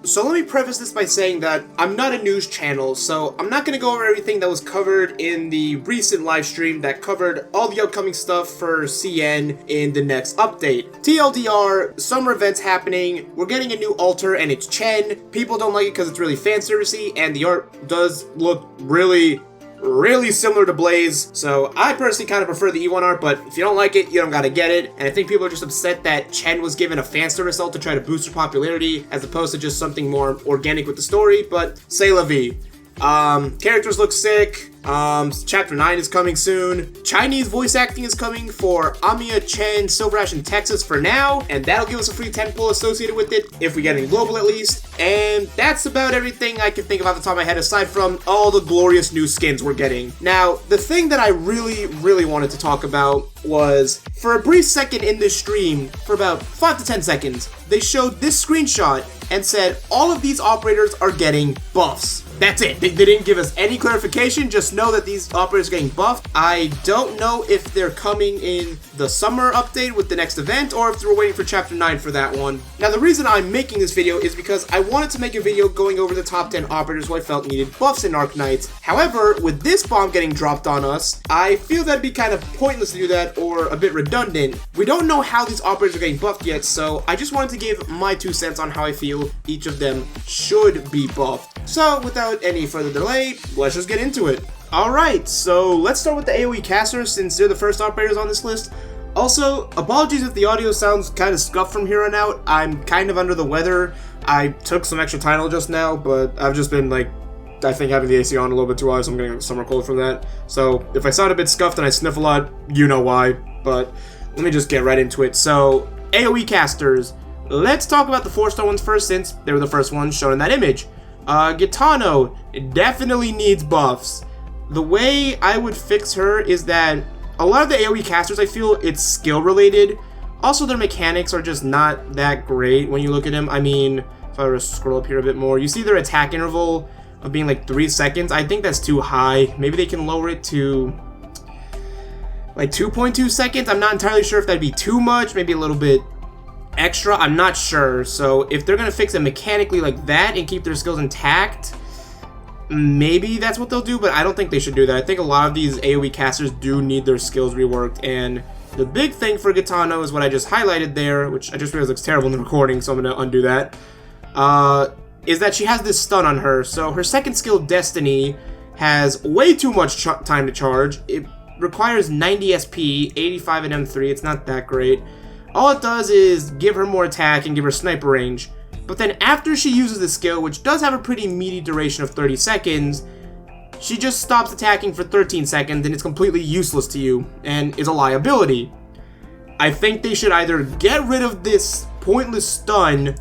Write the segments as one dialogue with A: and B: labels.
A: So let me preface this by saying that I'm not a news channel, so I'm not going to go over everything that was covered in the recent live stream that covered all the upcoming stuff for CN in the next update. TLDR, summer events happening, we're getting a new altar and it's Chen. People don't like it because it's really fan servicey and the art does look really similar to Blaze, so I personally kind of prefer the E1 art, but if you don't like it, you don't gotta get it. And I think people are just upset that Chen was given a fan service ult to try to boost her popularity, as opposed to just something more organic with the story, but c'est la vie. Characters look sick. Chapter 9 is coming soon. Chinese voice acting is coming for Amiya, Chen, Silver Ash, and Texas for now, and that'll give us a free tentpole associated with it, if we get any global at least. And that's about everything I can think of off the top of my head, aside from all the glorious new skins we're getting. Now, the thing that I really wanted to talk about was, for a brief second in this stream, for about 5 to 10 seconds, they showed this screenshot and said all of these operators are getting buffs. That's it. They didn't give us any clarification, just know that these operators are getting buffed. I don't know if they're coming in the summer update with the next event, or if we're waiting for Chapter 9 for that one. Now, the reason I'm making this video is because I wanted to make a video going over the top 10 operators who I felt needed buffs in Arknights. However, with this bomb getting dropped on us, I feel that'd be kind of pointless to do that, or a bit redundant. We don't know how these operators are getting buffed yet, so I just wanted to give my 2 cents on how I feel each of them should be buffed. So, without any further delay, let's just get into it. Alright, so let's start with the AoE casters, since they're the first operators on this list. Also, apologies if the audio sounds kind of scuffed from here on out. I'm kind of under the weather. I took some extra Tylenol just now, but I've just been, like, I think having the AC on a little bit too high, so I'm getting a summer cold from that. So, if I sound a bit scuffed and I sniff a lot, you know why. But, let me just get right into it. So, AoE casters. Let's talk about the 4-star ones first, since they were the first ones shown in that image. Gitano definitely needs buffs. The way I would fix her is that a lot of the AoE casters, I feel it's skill related. Also, their mechanics are just not that great when you look at them. I mean, if I were to scroll up here a bit more, you see their attack interval of being like 3 seconds. I think that's too high. Maybe they can lower it to like 2.2 seconds. I'm not entirely sure if that'd be too much. Maybe a little bit extra, I'm not sure. So if they're gonna fix it mechanically like that and keep their skills intact, maybe that's what they'll do, but I don't think they should do that. I think a lot of these AoE casters do need their skills reworked, and the big thing for Gitano is what I just highlighted there, which I just realized looks terrible in the recording, so I'm gonna undo that, is that she has this stun on her. So her second skill, Destiny, has way too much time to charge. It requires 90 SP, 85 in M3, it's not that great. All it does is give her more attack and give her sniper range. But then after she uses the skill, which does have a pretty meaty duration of 30 seconds, she just stops attacking for 13 seconds and it's completely useless to you and is a liability. I think they should either get rid of this pointless stun,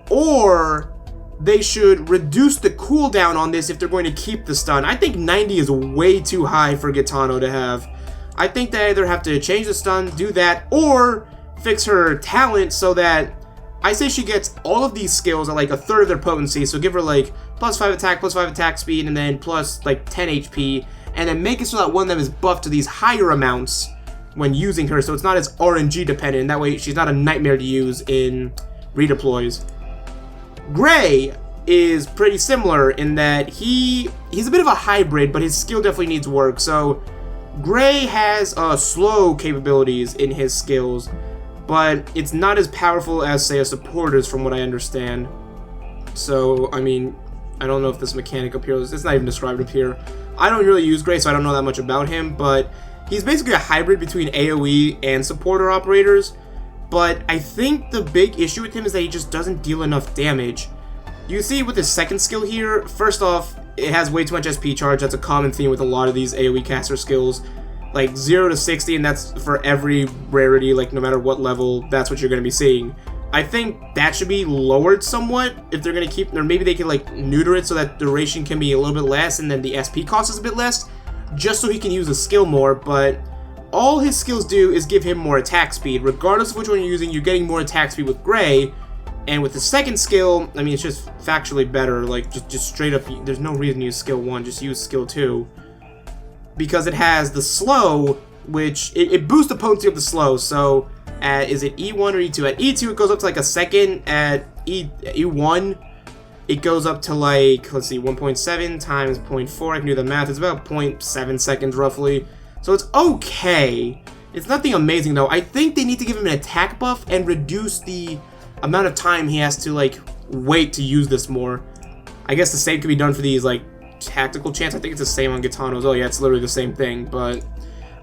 A: or they should reduce the cooldown on this if they're going to keep the stun. I think 90 is way too high for Gitano to have. I think they either have to change the stun, do that, or fix her talent so that I say she gets all of these skills at like a third of their potency. So give her like plus 5 attack, plus 5 attack speed, and then plus like 10 HP, and then make it so that one of them is buffed to these higher amounts when using her, so it's not as RNG dependent. That way she's not a nightmare to use in redeploys. Gray is pretty similar in that he's a bit of a hybrid, but his skill definitely needs work. So Gray has slow capabilities in his skills, but it's not as powerful as, say, a supporter's from what I understand. So, I mean, I don't know if this mechanic up here, it's not even described up here. I don't really use Gray, so I don't know that much about him, but he's basically a hybrid between AoE and supporter operators. But I think the big issue with him is that he just doesn't deal enough damage. You see with his second skill here, first off, it has way too much SP charge. That's a common theme with a lot of these AoE caster skills. Like 0 to 60, and that's for every rarity, like no matter what level, that's what you're going to be seeing. I think that should be lowered somewhat if they're going to keep, or maybe they can like neuter it so that duration can be a little bit less and then the SP cost is a bit less, just so he can use the skill more. But all his skills do is give him more attack speed. Regardless of which one you're using, you're getting more attack speed with Gray. And with the second skill, I mean, it's just factually better. Like, just straight up, there's no reason to use skill 1, just use skill 2. Because it has the slow, which, it boosts the potency of the slow. So, is it E1 or E2? At E2, it goes up to like a second. At E1, it goes up to like, let's see, 1.7 times 0.4. I can do the math. It's about 0.7 seconds roughly. So it's okay. It's nothing amazing though. I think they need to give him an attack buff and reduce the amount of time he has to like wait to use this more. I guess the same could be done for these like tactical chants. I think it's the same on Gitanos. Oh yeah, it's literally the same thing, but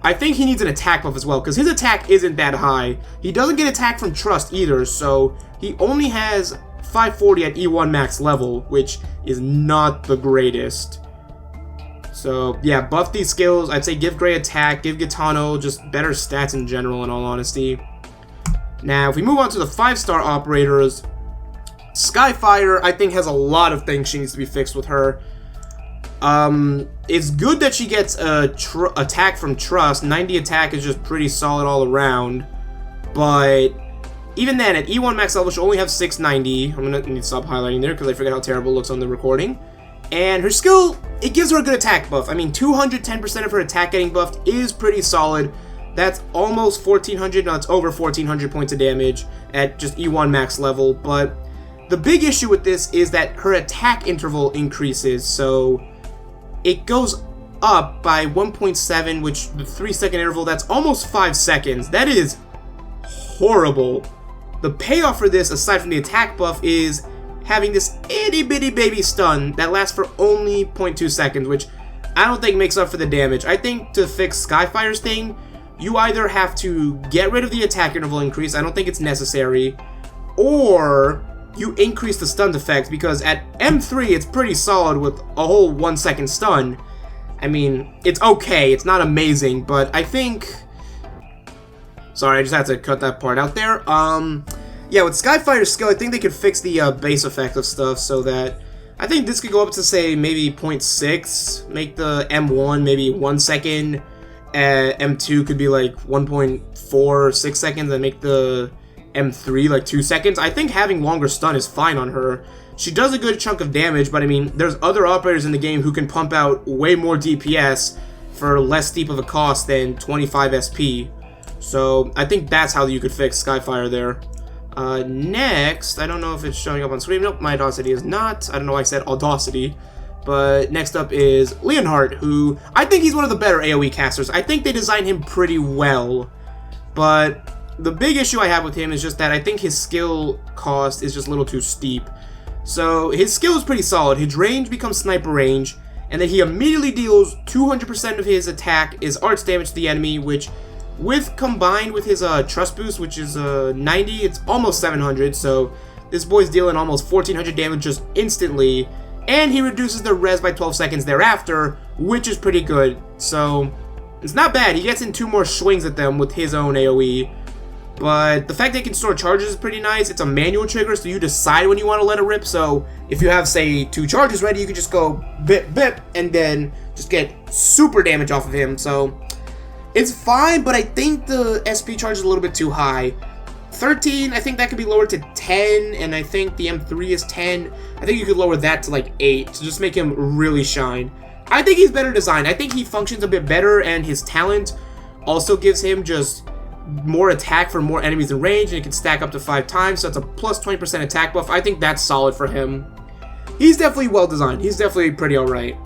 A: I think he needs an attack buff as well, because his attack isn't that high. He doesn't get attack from Trust either, so he only has 540 at E1 max level, which is not the greatest. So yeah, buff these skills. I'd say give Gray attack, give Gitano just better stats in general, in all honesty. Now, if we move on to the 5-star operators, Skyfire, I think, has a lot of things she needs to be fixed with her. It's good that she gets a attack from Trust. 90 attack is just pretty solid all around. But even then, at E1 max level, she'll only have 690. I'm gonna need to stop highlighting there because I forget how terrible it looks on the recording. And her skill, it gives her a good attack buff. I mean, 210% of her attack getting buffed is pretty solid. That's almost 1400, no, it's over 1400 points of damage at just E1 max level. But the big issue with this is that her attack interval increases, so it goes up by 1.7, which the 3-second interval, that's almost 5 seconds. That is horrible. The payoff for this, aside from the attack buff, is having this itty-bitty baby stun that lasts for only 0.2 seconds, which I don't think makes up for the damage. I think to fix Skyfire's thing, you either have to get rid of the attack interval increase, I don't think it's necessary, or you increase the stun effect, because at M3 it's pretty solid with a whole 1 second stun. I mean, it's okay, it's not amazing, but I think... Sorry, I just had to cut that part out there. Yeah, with Skyfire's skill, I think they could fix the base effect of stuff so that... I think this could go up to, say, maybe 0.6, make the M1 maybe 1 second, M2 could be like 1.46 seconds, and make the M3 like 2 seconds. I think having longer stun is fine on her. She does a good chunk of damage, but I mean, there's other operators in the game who can pump out way more DPS for less steep of a cost than 25 SP. So I think that's how you could fix Skyfire there. Next, I don't know if it's showing up on screen. Nope, my Audacity is not. I don't know why I said Audacity. But next up is Leonhardt, who I think he's one of the better AoE casters. I think they designed him pretty well. But the big issue I have with him is just that I think his skill cost is just a little too steep. So his skill is pretty solid. His range becomes sniper range, and then he immediately deals 200% of his attack is arts damage to the enemy, which combined with his trust boost, which is 90, it's almost 700. So this boy's dealing almost 1400 damage just instantly. And he reduces the res by 12 seconds thereafter, which is pretty good. So it's not bad. He gets in 2 more swings at them with his own AoE. But the fact that he can store charges is pretty nice. It's a manual trigger, so you decide when you want to let it rip. So if you have, say, 2 charges ready, you can just go bip, bip, and then just get super damage off of him. So it's fine, but I think the SP charge is a little bit too high. 13, I think that could be lowered to 10, and I think the M3 is 10. I think you could lower that to like 8 to just make him really shine. I think he's better designed. I think he functions a bit better, and his talent also gives him just more attack for more enemies in range, and it can stack up to 5 times, so it's a plus 20% attack buff. I think that's solid for him. He's definitely well designed. He's definitely pretty alright.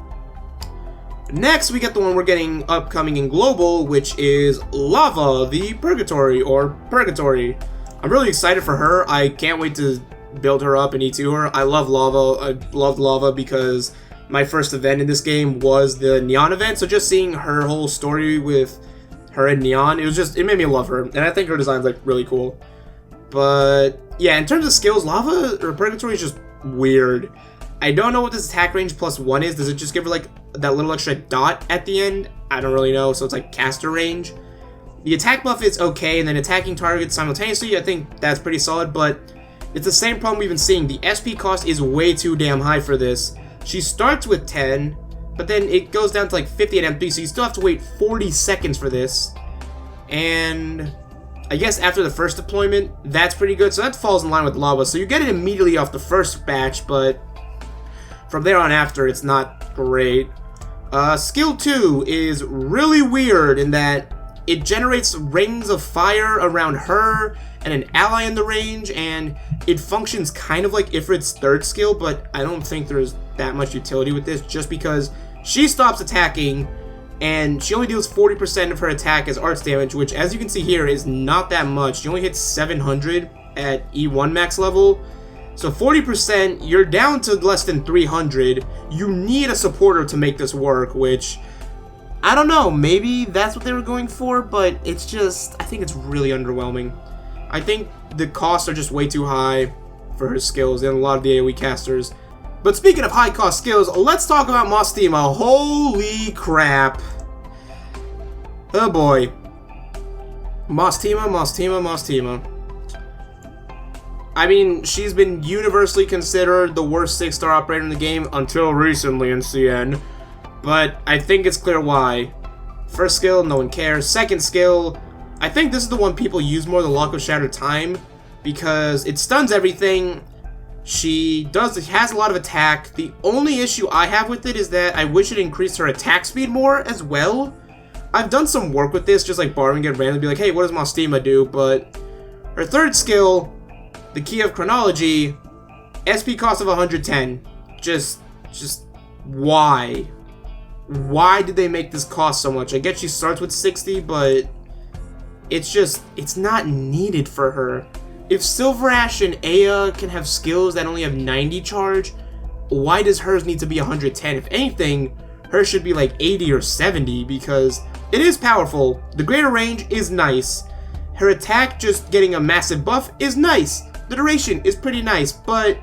A: Next, we get the one we're getting upcoming in Global, which is Lava, the Purgatory, or Purgatory. I'm really excited for her. I can't wait to build her up and E2 her. I love Lava. I loved Lava because my first event in this game was the Neon event, so just seeing her whole story with her and Neon, it made me love her, and I think her design's like really cool. But yeah, in terms of skills, Lava or Purgatory is just weird. I don't know what this attack range +1 is. Does it just give her like that little extra dot at the end? I don't really know, so it's like caster range. The attack buff is okay, and then attacking targets simultaneously, I think that's pretty solid, but it's the same problem we've been seeing. The SP cost is way too damn high for this. She starts with 10, but then it goes down to like 50 at MP, so you still have to wait 40 seconds for this. And I guess after the first deployment, that's pretty good, so that falls in line with Lava. So you get it immediately off the first batch, but from there on after, it's not great. Skill 2 is really weird in that it generates rings of fire around her and an ally in the range, and it functions kind of like Ifrit's third skill, but I don't think there's that much utility with this, just because she stops attacking, and she only deals 40% of her attack as arts damage, which, as you can see here, is not that much. She only hits 700 at E1 max level, so 40%, you're down to less than 300. You need a supporter to make this work, which, I don't know, maybe that's what they were going for, but it's just, I think it's really underwhelming. I think the costs are just way too high for her skills and a lot of the AoE casters. But speaking of high cost skills, let's talk about Mostima. Holy crap. Oh boy. Mostima. I mean, she's been universally considered the worst 6-star operator in the game until recently in CN. But I think it's clear why. First skill, no one cares. Second skill, I think this is the one people use more, the Lock of Shattered Time, because it stuns everything. She has a lot of attack. The only issue I have with it is that I wish it increased her attack speed more as well. I've done some work with this, just like borrowing it randomly, be like, hey, what does Mostima do? But her third skill, the Key of Chronology, SP cost of 110. Just why? Why did they make this cost so much? I get she starts with 60, but it's not needed for her. If Silver Ash and Aya can have skills that only have 90 charge, why does hers need to be 110? If anything, hers should be like 80 or 70, because it is powerful. The greater range is nice. Her attack just getting a massive buff is nice. The duration is pretty nice, but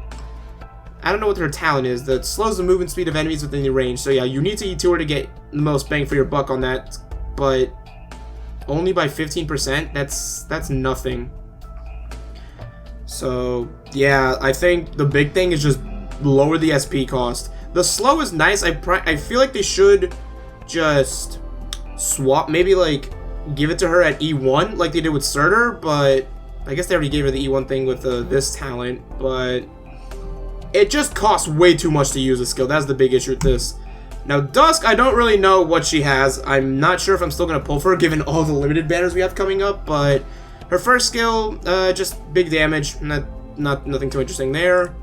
A: I don't know what her talent is. That slows the movement speed of enemies within the range. So yeah, you need to E2 her to get the most bang for your buck on that, but only by 15%? That's nothing. So yeah, I think the big thing is just lower the SP cost. The slow is nice. I feel like they should just swap, maybe like give it to her at E1 like they did with Surtur, but I guess they already gave her the E1 thing with this talent, but it just costs way too much to use a skill. That's the big issue with this. Now, Dusk, I don't really know what she has. I'm not sure if I'm still going to pull for her, given all the limited banners we have coming up, but her first skill, just big damage. Nothing too interesting there.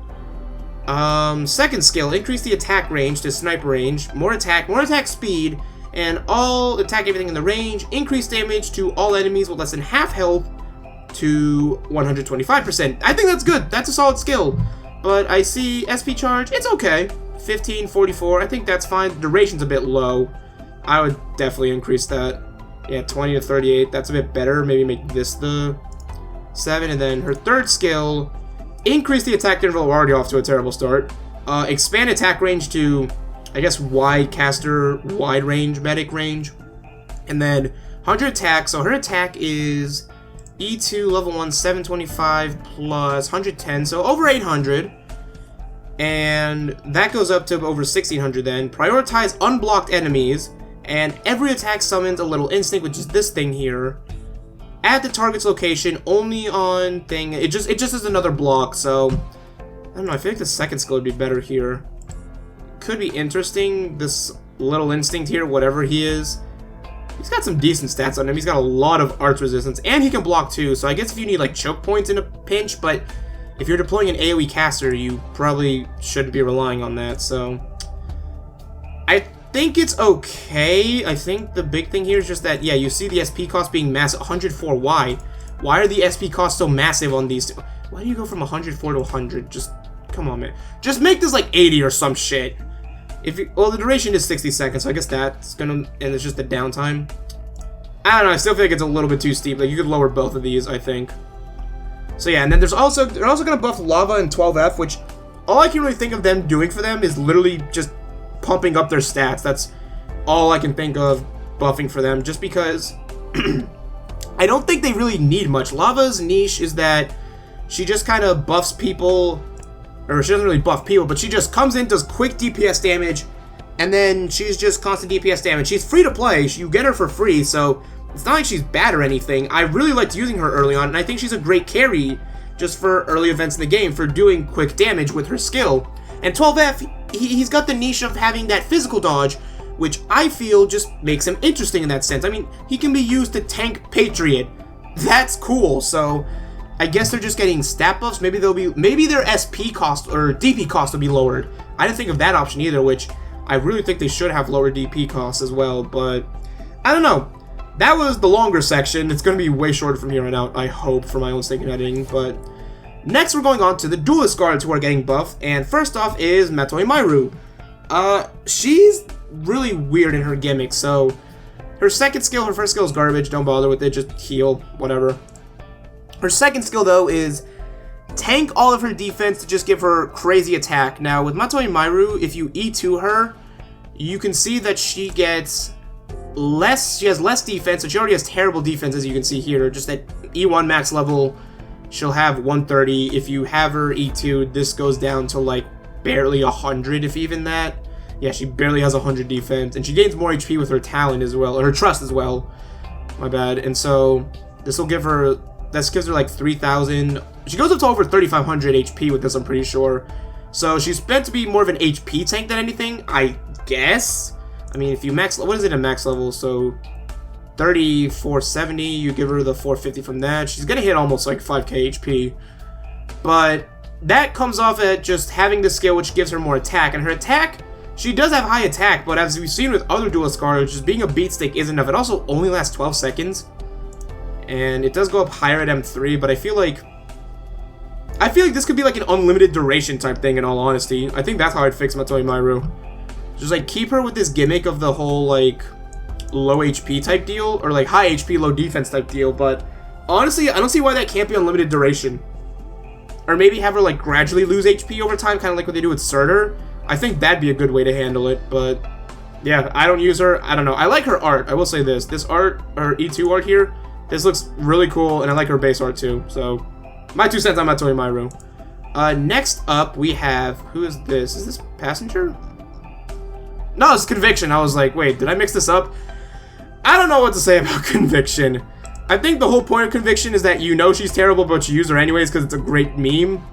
A: Second skill, increase the attack range to sniper range. More attack speed, and all attack everything in the range. Increase damage to all enemies with less than half health to 125%. I think that's good. That's a solid skill. But I see SP charge, it's okay. 15, 44, I think that's fine. The duration's a bit low. I would definitely increase that. Yeah, 20 to 38, that's a bit better. Maybe make this the 7. And then her third skill, increase the attack interval. We're already off to a terrible start. Expand attack range to, I guess, wide caster, wide range, medic range. And then 100 attack, so her attack is E2 level 1 725 plus 110, so over 800, and that goes up to over 1600 then. Prioritize unblocked enemies, and every attack summons a little instinct, which is this thing here, at the target's location, only on thing. It just is another block, so I don't know, I feel like the second skill would be better here. Could be interesting, this little instinct here, whatever he is. He's got some decent stats on him. He's got a lot of arts resistance, and he can block too, so I guess if you need like choke points in a pinch, but if you're deploying an AoE caster, you probably shouldn't be relying on that, so I think it's okay. I think the big thing here is just that, yeah, you see the SP cost being massive. 104, why? Why are the SP costs so massive on these two? Why do you go from 104 to 100? Just, come on, man. Just make this like 80 or some shit. Well, the duration is 60 seconds, so I guess that's gonna, and it's just the downtime. I don't know, I still think it's a little bit too steep. Like, you could lower both of these, I think. So yeah, and then they're also gonna buff Lava and 12F, which all I can really think of them doing for them is literally just pumping up their stats. That's all I can think of buffing for them, just because I don't think they really need much. Lava's niche is that she just kind of buffs people, or she doesn't really buff people, but she just comes in, does quick DPS damage, and then she's just constant DPS damage. She's free to play, you get her for free, so it's not like she's bad or anything. I really liked using her early on, and I think she's a great carry just for early events in the game for doing quick damage with her skill. And 12F, he's got the niche of having that physical dodge, which I feel just makes him interesting in that sense. I mean, he can be used to tank Patriot. That's cool, so I guess they're just getting stat buffs. Maybe their SP cost or DP cost will be lowered. I didn't think of that option either, which I really think they should have lower DP costs as well, but I don't know. That was the longer section. It's going to be way shorter from here on out, I hope, for my own sake in editing, but next we're going on to the Duelist guards who are getting buffed, and first off is Matoi Mairu. She's really weird in her gimmick, so her first skill is garbage, don't bother with it, just heal, whatever. Her second skill, though, is tank all of her defense to just give her crazy attack. Now, with Matoi Mairu, if you E2 her, you can see that she has less defense, and she already has terrible defense, as you can see here. Just at E1 max level, she'll have 130. If you have her E2, this goes down to, like, barely 100, if even that. Yeah, she barely has 100 defense, and she gains more HP with her talent as well, or her trust as well. My bad. And so, this will give her... This gives her like 3,000. She goes up to over 3,500 HP with this, I'm pretty sure. So she's meant to be more of an HP tank than anything, I guess. I mean, if you max... What is it at max level? So 3,470, you give her the 450 from that. She's going to hit almost like 5k HP. But that comes off at just having the skill, which gives her more attack. And her attack, she does have high attack, but as we've seen with other Duelist guards, just being a beat stick isn't enough. It also only lasts 12 seconds. And it does go up higher at M3, but I feel like this could be like an unlimited duration type thing, in all honesty. I think that's how I'd fix Matoi Mairu. Just like keep her with this gimmick of the whole like low HP type deal, or like high HP, low defense type deal, but honestly, I don't see why that can't be unlimited duration. Or maybe have her like gradually lose HP over time, kind of like what they do with Surtur. I think that'd be a good way to handle it, but yeah, I don't use her. I don't know. I like her art. I will say this. This art, her E2 art here, this looks really cool, and I like her base art too. So, my 2 cents on Matoi Mairu. Next up, we have... Who is this? Is this Passenger? No, it's Conviction. I was like, wait, did I mix this up? I don't know what to say about Conviction. I think the whole point of Conviction is that you know she's terrible, but you use her anyways because it's a great meme.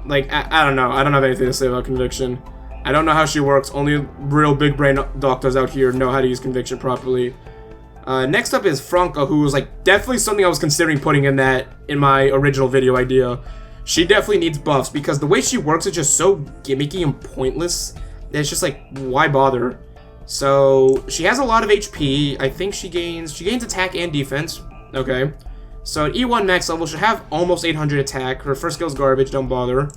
A: Like, I don't know. I don't have anything to say about Conviction. I don't know how she works. Only real big brain doctors out here know how to use Conviction properly. Next up is Franca, who was like definitely something I was considering putting in my original video idea. She definitely needs buffs because the way she works is just so gimmicky and pointless that it's just like, why bother? So she has a lot of HP. I think she gains attack and defense. Okay. So at E1 max level, she'll have almost 800 attack. Her first skill is garbage, don't bother.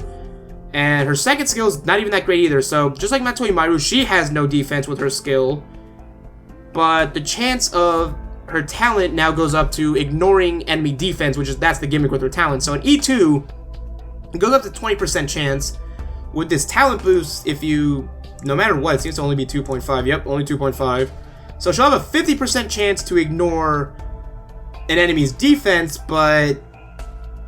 A: And her second skill is not even that great either. So just like Matoi Mairu, she has no defense with her skill. But the chance of her talent now goes up to ignoring enemy defense, that's the gimmick with her talent. So in E2, it goes up to 20% chance. With this talent boost, no matter what, it seems to only be 2.5. Yep, only 2.5. So she'll have a 50% chance to ignore an enemy's defense, but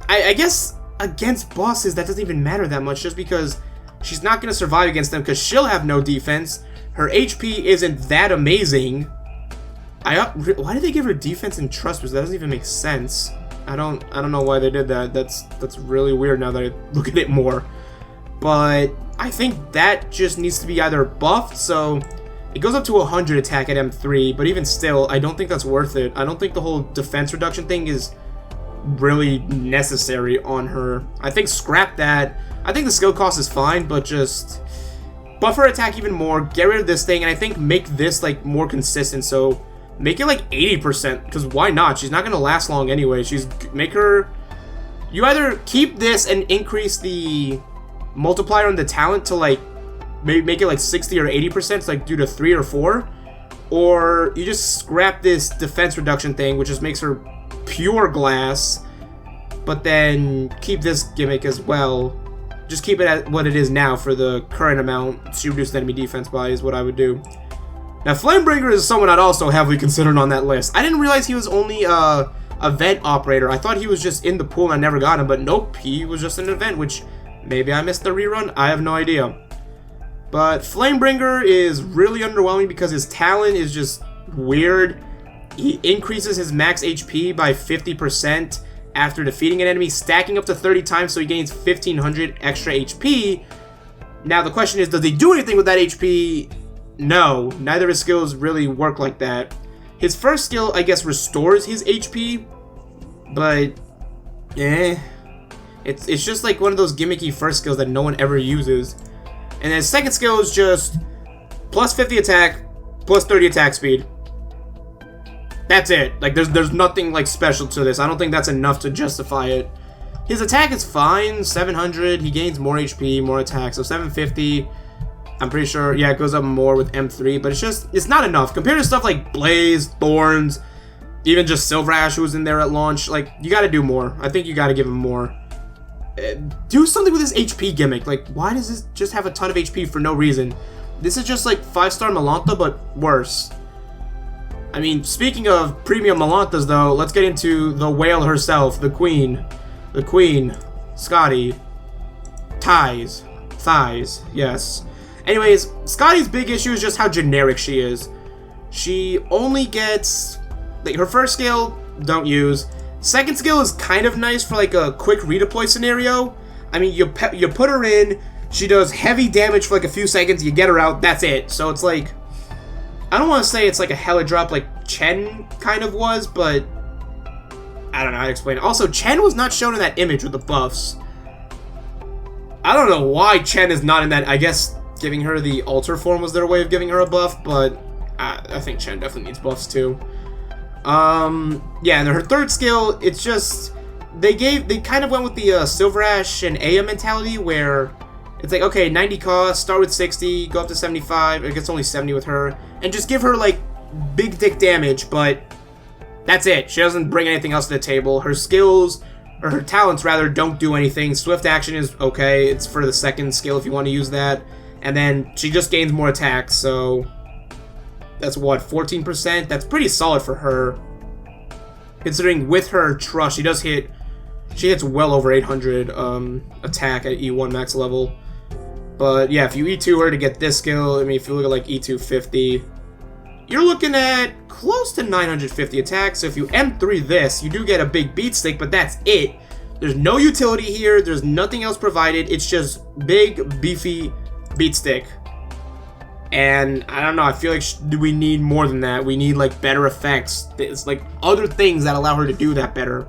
A: I guess against bosses, that doesn't even matter that much, just because she's not going to survive against them, because she'll have no defense. Her HP isn't that amazing. Why did they give her defense and trust boost? That doesn't even make sense. I don't know why they did that. That's really weird now that I look at it more. But I think that just needs to be either buffed, so it goes up to 100 attack at M3, but even still, I don't think that's worth it. I don't think the whole defense reduction thing is really necessary on her. I think scrap that. I think the skill cost is fine, but just buff her attack even more, get rid of this thing, and I think make this like more consistent. So make it like 80%, because why not? She's not going to last long anyway. You either keep this and increase the multiplier on the talent to like, maybe make it like 60 or 80%, like due to 3 or 4, or you just scrap this defense reduction thing, which just makes her pure glass, but then keep this gimmick as well. Just keep it at what it is now for the current amount to reduce enemy defense by is what I would do. Now, Flamebringer is someone I'd also heavily considered on that list. I didn't realize he was only a event operator. I thought he was just in the pool and I never got him, but nope, he was just an event, which maybe I missed the rerun. I have no idea. But Flamebringer is really underwhelming because his talent is just weird. He increases his max HP by 50% after defeating an enemy, stacking up to 30 times, so he gains 1,500 extra HP. Now the question is, does he do anything with that HP? No, neither of his skills really work like that. His first skill, I guess, restores his HP, but It's just like one of those gimmicky first skills that no one ever uses. And then second skill is just plus 50 attack, plus 30 attack speed. That's it. Like there's nothing like special to this. I don't think that's enough to justify it. His attack is fine, 700. He gains more HP, more attack, so 750. I'm pretty sure, yeah, it goes up more with M3, but it's not enough compared to stuff like Blaze, Thorns, even just Silver Ash, who was in there at launch. Like, you got to do more. I think you got to give him more. Do something with his HP gimmick. Like, why does this just have a ton of HP for no reason? This is just like 5-star Malantha, but worse. I mean, speaking of premium Malanthas, though, let's get into the whale herself, the queen. The queen, Skadi. Thighs, yes. Anyways, Skadi's big issue is just how generic she is. She only gets, like, her first skill, don't use. Second skill is kind of nice for like a quick redeploy scenario. I mean, you put her in, she does heavy damage for like a few seconds, you get her out, that's it. So it's like, I don't want to say it's like a hella drop like Chen kind of was, but I don't know how to explain it. Also, Chen was not shown in that image with the buffs. I don't know why Chen is not in that. I guess giving her the alter form was their way of giving her a buff, but I think Chen definitely needs buffs too. Yeah, and her third skill, it's just they kind of went with the Silver Ash and Aya mentality, where it's like, okay, 90 cost, start with 60, go up to 75, it gets only 70 with her, and just give her like big dick damage, but that's it. She doesn't bring anything else to the table. Her skills, or her talents rather, don't do anything. Swift action is okay, it's for the second skill if you want to use that, and then she just gains more attacks, so that's what, 14%? That's pretty solid for her. Considering with her trust, she hits well over 800 attack at E1 max level. But yeah, if you E2 her to get this skill, I mean, if you look at like E2 50, you're looking at close to 950 attack. So if you M3 this, you do get a big beat stick, but that's it. There's no utility here, there's nothing else provided, it's just big, beefy beat stick. And I don't know, I feel like we need more than that. We need like better effects. It's like other things that allow her to do that better.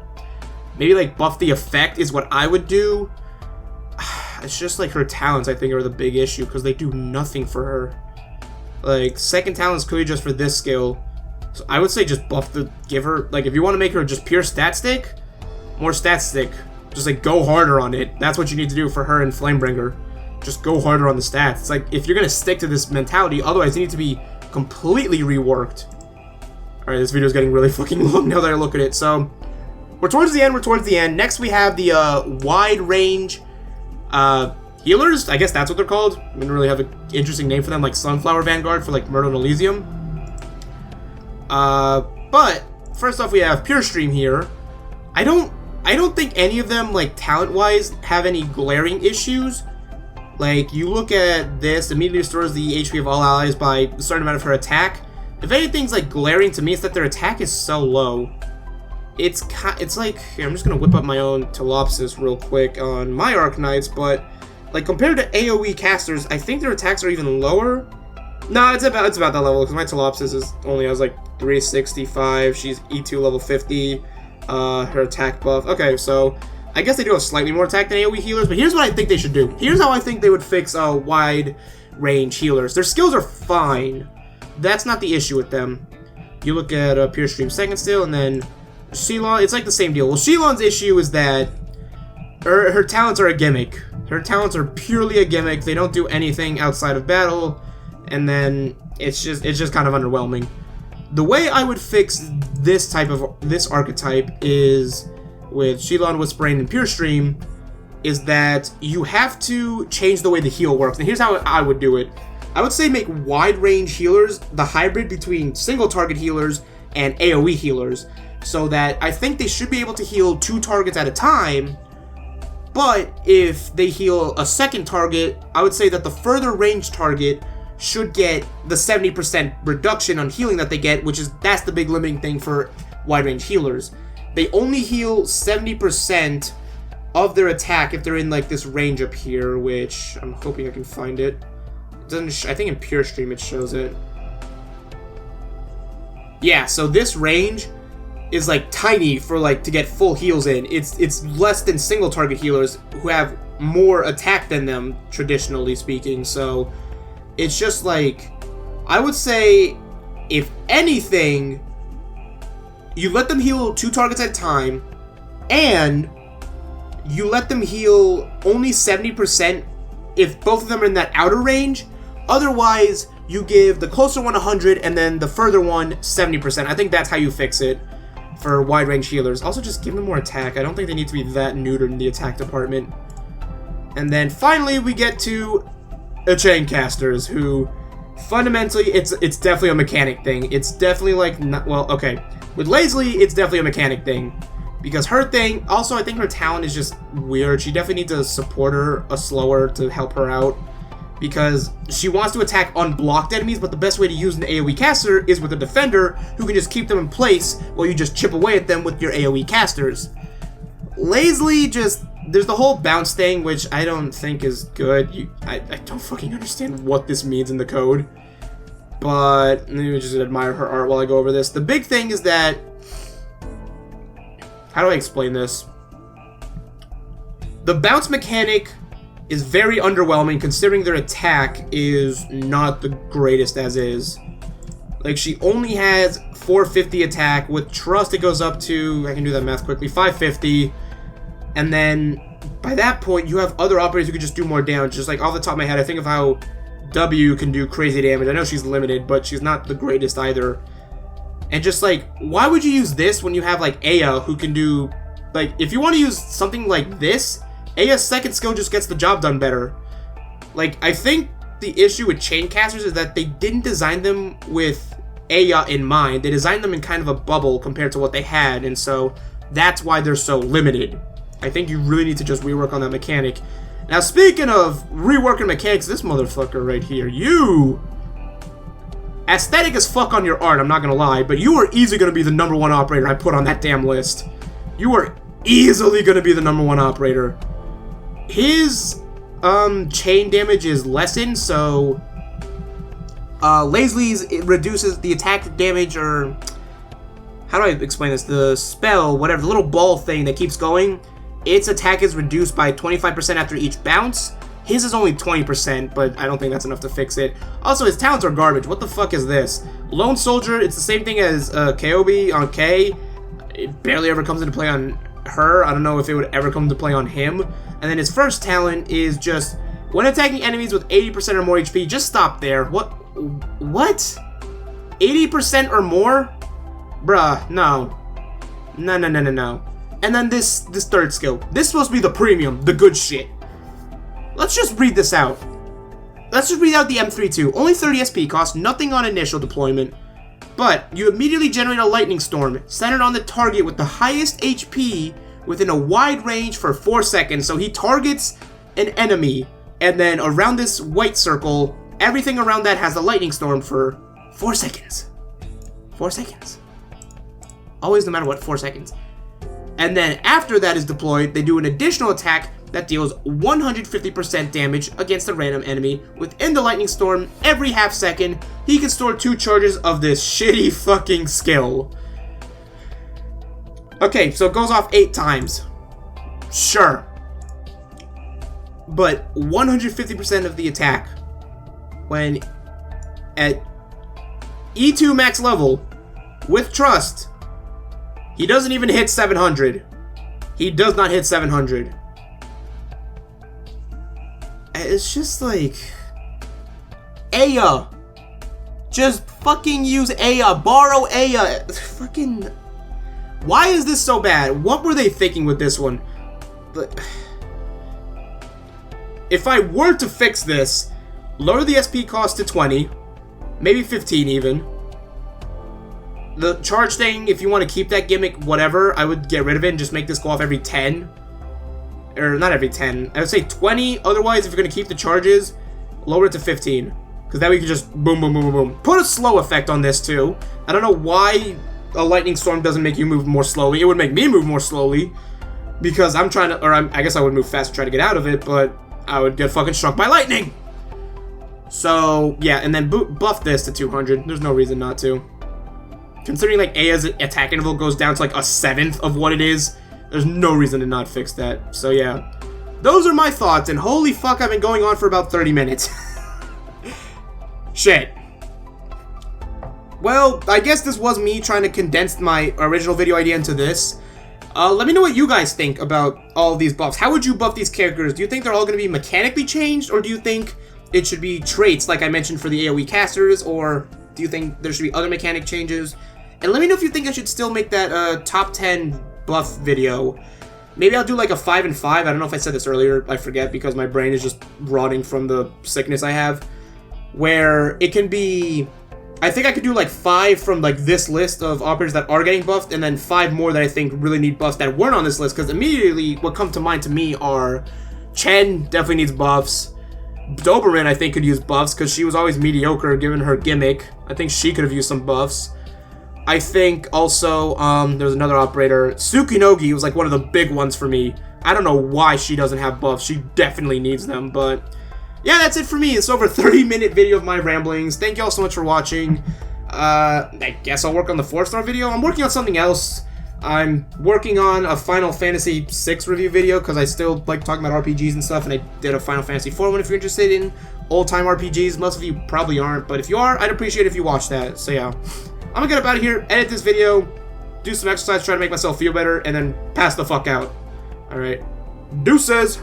A: Maybe like buff the effect is what I would do. It's just like her talents, I think, are the big issue because they do nothing for her. Like second talents could be just for this skill. So I would say just give her, like if you want to make her just pure stat stick, more stat stick. Just like go harder on it. That's what you need to do for her and Flamebringer. Just go harder on the stats. It's like, if you're gonna stick to this mentality, otherwise they need to be completely reworked. Alright, this video is getting really fucking long now that I look at it. So, we're towards the end. Next we have the wide range healers. I guess that's what they're called. I didn't really have an interesting name for them, like Sunflower Vanguard for like Myrtle and Elysium. But, first off we have Pure Stream here. I don't think any of them, like talent-wise, have any glaring issues. Like, you look at this, immediately restores the HP of all allies by a certain amount of her attack. If anything's, like, glaring to me, it's that their attack is so low. It's like, here, I'm just gonna whip up my own Telopsis real quick on my Arknights, but, like, compared to AoE casters, I think their attacks are even lower. No, it's about that level, because my Telopsis is only has, like, 365, she's E2 level 50, her attack buff. Okay, so I guess they do have slightly more attack than AoE healers, but here's what I think they should do. Here's how I think they would fix wide range healers. Their skills are fine. That's not the issue with them. You look at Pure Stream second skill, and then Shilon, it's like the same deal. Well, Shilon's issue is that her talents are a gimmick. Her talents are purely a gimmick. They don't do anything outside of battle, and then it's just kind of underwhelming. The way I would fix this archetype is with Shilon, Whisperrain, and Pure Stream, is that you have to change the way the heal works. And here's how I would do it. I would say make wide range healers the hybrid between single target healers and AoE healers, so that I think they should be able to heal 2 targets at a time, but if they heal a second target, I would say that the further range target should get the 70% reduction on healing that they get, that's the big limiting thing for wide range healers. They only heal 70% of their attack if they're in like this range up here, which I'm hoping I can find it. It doesn't. I think in Pure Stream it shows it. Yeah, so this range is like tiny for like to get full heals in. It's less than single target healers who have more attack than them, traditionally speaking. So it's just like, I would say, if anything, you let them heal 2 targets at a time, and you let them heal only 70% if both of them are in that outer range. Otherwise, you give the closer one 100 and then the further one 70%. I think that's how you fix it for wide range healers. Also, just give them more attack. I don't think they need to be that neutered in the attack department. And then finally, we get to chain casters, who fundamentally, it's definitely a mechanic thing. It's definitely like, well, okay. With Lazily, it's definitely a mechanic thing. Because her thing, also I think her talent is just weird. She definitely needs a supporter, a slower, to help her out. Because she wants to attack unblocked enemies, but the best way to use an AoE caster is with a defender who can just keep them in place while you just chip away at them with your AoE casters. Lazily just, there's the whole bounce thing, which I don't think is good. I don't fucking understand what this means in the code. But let me just admire her art while I go over this. The big thing is that, how do I explain this? The bounce mechanic is very underwhelming considering their attack is not the greatest as is. Like, she only has 450 attack. With Trust, it goes up to, I can do that math quickly, 550. And then, by that point, you have other operators who can just do more damage. Just like, off the top of my head, I think of how W can do crazy damage. I know she's limited, but she's not the greatest either. And just like, why would you use this when you have like Aya, who can do, like, if you want to use something like this, Aya's second skill just gets the job done better. Like, I think the issue with chain casters is that they didn't design them with Aya in mind. They designed them in kind of a bubble compared to what they had, and so that's why they're so limited. I think you really need to just rework on that mechanic. Now, speaking of reworking mechanics, this motherfucker right here, you... aesthetic as fuck on your art, I'm not gonna lie, but you are easily gonna be the #1 operator I put on that damn list. You are easily gonna be the #1 operator. His chain damage is lessened, so Lazily's, it reduces the attack damage, or how do I explain this? The spell, whatever, the little ball thing that keeps going, its attack is reduced by 25% after each bounce. His is only 20%, but I don't think that's enough to fix it. Also, his talents are garbage. What the fuck is this? Lone Soldier, it's the same thing as Kobe on K. It barely ever comes into play on her. I don't know if it would ever come into play on him. And then his first talent is just, when attacking enemies with 80% or more HP, just stop there. What? 80% or more? Bruh, no. No. And then this third skill. This is supposed to be the premium, the good shit. Let's just read this out. Let's just read out the M32. Only 30 SP cost, nothing on initial deployment. But you immediately generate a lightning storm centered on the target with the highest HP within a wide range for 4 seconds. So he targets an enemy, and then around this white circle, everything around that has a lightning storm for 4 seconds. 4 seconds. Always, no matter what, 4 seconds. And then after that is deployed, they do an additional attack that deals 150% damage against a random enemy within the lightning storm every half second. He can store 2 charges of this shitty fucking skill. Okay, so it goes off 8 times. Sure. But 150% of the attack when at E2 max level with Trust, he doesn't even hit 700. He does not hit 700. It's just like, Aya. Just fucking use Aya. Borrow Aya. Fucking, why is this so bad? What were they thinking with this one? But if I were to fix this, lower the SP cost to 20, maybe 15 even. The charge thing, if you want to keep that gimmick, whatever, I would get rid of it and just make this go off every 10. Or not every 10. I would say 20. Otherwise, if you're going to keep the charges, lower it to 15. Because that way you can just boom, boom, boom, boom, boom. Put a slow effect on this too. I don't know why a lightning storm doesn't make you move more slowly. It would make me move more slowly. Because I'm trying to, or I guess I would move fast to try to get out of it, but I would get fucking struck by lightning. So, yeah, and then buff this to 200. There's no reason not to. Considering like Aya's attack interval goes down to like a 1/7 of what it is, there's no reason to not fix that. So yeah, those are my thoughts, and holy fuck, I've been going on for about 30 minutes. Shit. Well, I guess this was me trying to condense my original video idea into this. Let me know what you guys think about all of these buffs. How would you buff these characters? Do you think they're all going to be mechanically changed, or do you think it should be traits like I mentioned for the AoE casters, or do you think there should be other mechanic changes? And let me know if you think I should still make that top 10 buff video. Maybe I'll do like a 5 and 5. I don't know if I said this earlier. I forget because my brain is just rotting from the sickness I have. Where it can be... I think I could do like 5 from like this list of operators that are getting buffed, and then 5 more that I think really need buffs that weren't on this list, because immediately what come to mind to me are Chen definitely needs buffs. Doberman I think could use buffs because she was always mediocre given her gimmick. I think she could have used some buffs. I think also there's another operator, Tsukinogi was like one of the big ones for me. I don't know why she doesn't have buffs. She definitely needs them, but yeah, that's it for me. It's over a 30-minute video of my ramblings. Thank you all so much for watching. I guess I'll work on the 4-star video. I'm working on something else. I'm working on a Final Fantasy VI review video because I still like talking about RPGs and stuff, and I did a Final Fantasy IV one if you're interested in old-time RPGs. Most of you probably aren't, but if you are, I'd appreciate it if you watch that. So yeah, I'm gonna get up out of here, edit this video, do some exercise, try to make myself feel better, and then pass the fuck out. Alright, deuces!